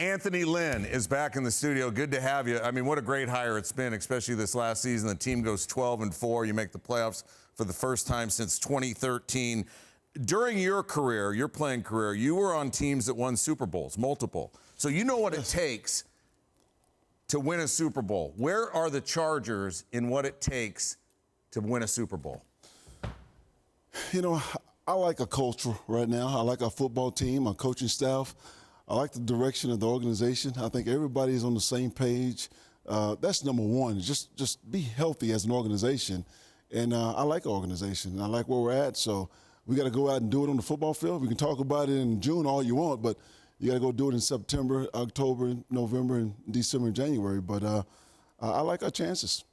Anthony Lynn is back in the studio. Good to have you. I mean, what a great hire it's been, especially this last season. The team goes 12-4. You make the playoffs for the first time since 2013. During your career, your playing career, you were on teams that won Super Bowls, multiple. So you know what it takes to win a Super Bowl. Where are the Chargers in what it takes to win a Super Bowl? You know, I like a culture right now. I like our football team, our coaching staff. I like the direction of the organization. I think everybody is on the same page. That's number one. Just be healthy as an organization. And I like our organization. I like where we're at. So we got to go out and do it on the football field. We can talk about it in June all you want, but you got to go do it in September, October, November, and December, and January. But I like our chances.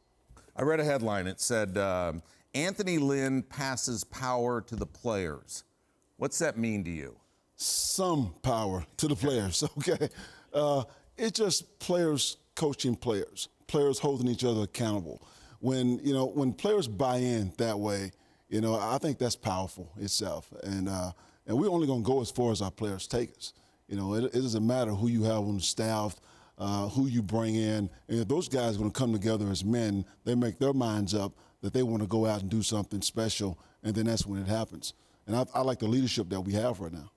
I read a headline. It said, Anthony Lynn passes power to the players. What's that mean to you? Some power to the players, okay? It's just players coaching players, players holding each other accountable. When players buy in that way, I think that's powerful itself. And we're only going to go as far as our players take us. It doesn't matter who you have on the staff, who you bring in. And if those guys are going to come together as men, they make their minds up that they want to go out and do something special, and then that's when it happens. And I like the leadership that we have right now.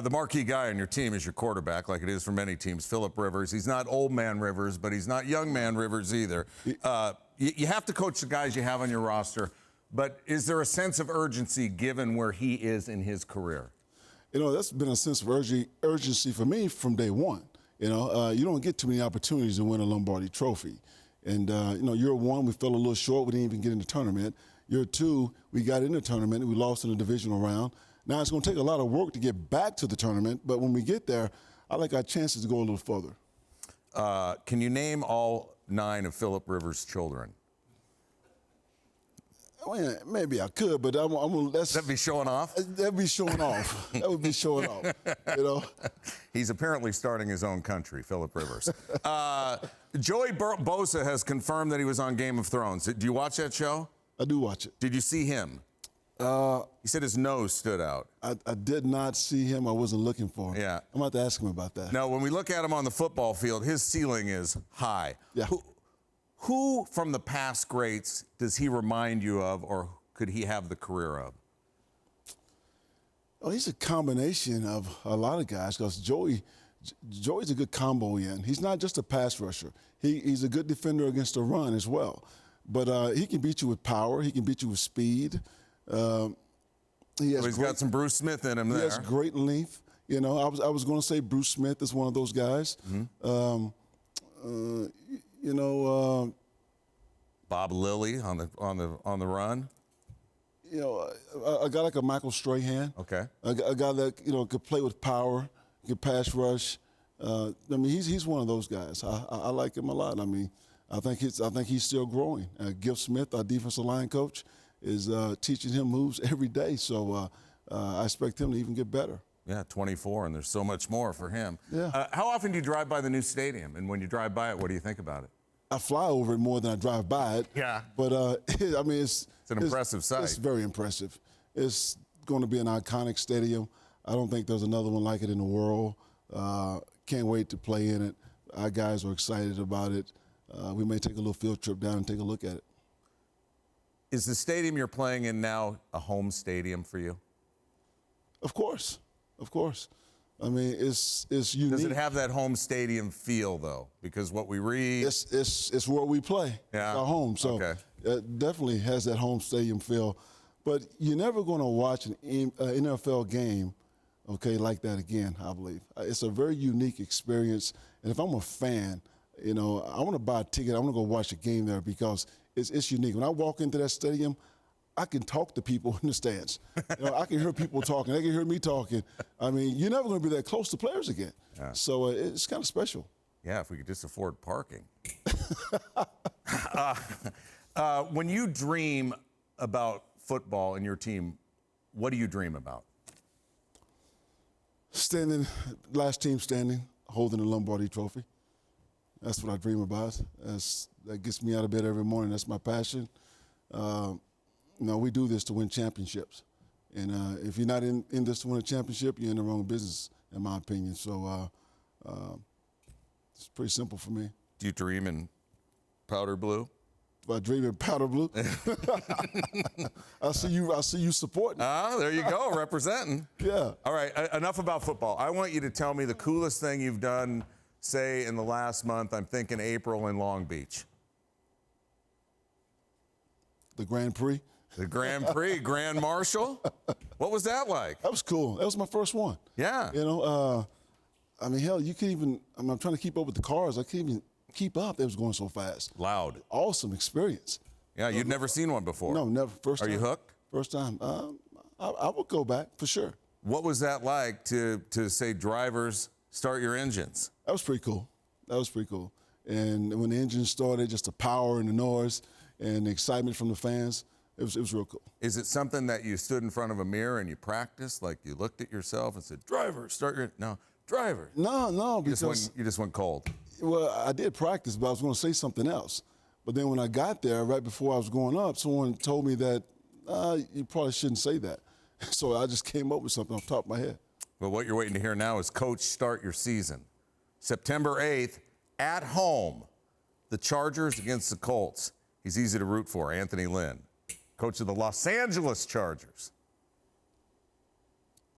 The marquee guy on your team is your quarterback, like it is for many teams, Phillip Rivers. He's not old man Rivers, but he's not young man Rivers either. You have to coach the guys you have on your roster, but is there a sense of urgency given where he is in his career? That's been a sense of urgency for me from day one. You don't get too many opportunities to win a Lombardi Trophy. And, year one, we fell a little short. We didn't even get in the tournament. Year two, we got in the tournament and we lost in the divisional round. Now, it's going to take a lot of work to get back to the tournament, but when we get there, I like our chances to go a little further. Can you name all 9 of Phillip Rivers' children? Well, maybe I could, but That'd be showing off? That'd be showing off. That would be showing off, He's apparently starting his own country, Phillip Rivers. Joey Bosa has confirmed that he was on Game of Thrones. Do you watch that show? I do watch it. Did you see him? He said his nose stood out. I did not see him. I wasn't looking for him. Yeah. I'm about to ask him about that. No, when we look at him on the football field, his ceiling is high. Yeah. Who from the past greats does he remind you of, or could he have the career of? Well, he's a combination of a lot of guys because Joey's a good combo in. He's not just a pass rusher. He's a good defender against the run as well. But he can beat you with power. He can beat you with speed. He's got some Bruce Smith in him there. He has great length. I was going to say Bruce Smith is one of those guys. Mm-hmm. Bob Lilly on the run. A guy like a Michael Strahan. Okay. A guy that could play with power, could pass rush. He's one of those guys. I like him a lot. I think he's still growing. Giff Smith, our defensive line coach, is teaching him moves every day. So I expect him to even get better. Yeah, 24, and there's so much more for him. Yeah. How often do you drive by the new stadium? And when you drive by it, what do you think about it? I fly over it more than I drive by it. Yeah. But, it's an impressive sight. It's very impressive. It's going to be an iconic stadium. I don't think there's another one like it in the world. Can't wait to play in it. Our guys are excited about it. We may take a little field trip down and take a look at it. Is the stadium you're playing in now a home stadium for you? Of course. Of course. It's unique. Does it have that home stadium feel, though? Because what we read... It's where we play. Yeah. It's our home. So okay. It definitely has that home stadium feel. But you're never going to watch an NFL game, like that again, I believe. It's a very unique experience. And if I'm a fan, I want to buy a ticket. I want to go watch a game there because it's unique. When I walk into that stadium, I can talk to people in the stands. I can hear people talking. They can hear me talking. You're never going to be that close to players again. Yeah. So it's kind of special. Yeah, if we could just afford parking. When you dream about football and your team, what do you dream about? Last team standing, holding the Lombardi Trophy. That's what I dream about. That gets me out of bed every morning. That's my passion. We do this to win championships. And if you're not in this to win a championship, you're in the wrong business, in my opinion. So It's pretty simple for me. Do you dream in powder blue? If I dream in powder blue, I see you supporting. There you go, representing. Yeah. All right, enough about football. I want you to tell me the coolest thing you've done, say, in the last month. I'm thinking April in Long Beach. The Grand Prix. The Grand Prix, Grand Marshal. What was that like? That was cool. That was my first one. Yeah. You know, I mean, hell, you can't even. I'm trying to keep up with the cars. I can't even keep up. They was going so fast. Loud. Awesome experience. Yeah, you'd never seen one before. No, never. First time. Are you hooked? First time. I would go back for sure. What was that like to say, drivers, start your engines? That was pretty cool. That was pretty cool. And when the engine started, just the power and the noise and the excitement from the fans, it was real cool. Is it something that you stood in front of a mirror and you practiced, like you looked at yourself and said, driver, start your, no, driver. No, because You just went cold. well, I did practice, but I was going to say something else. But then when I got there, right before I was going up, someone told me that you probably shouldn't say that. So I just came up with something off the top of my head. But what you're waiting to hear now is Coach start your season. September 8th, at home, the Chargers against the Colts. He's easy to root for, Anthony Lynn, coach of the Los Angeles Chargers.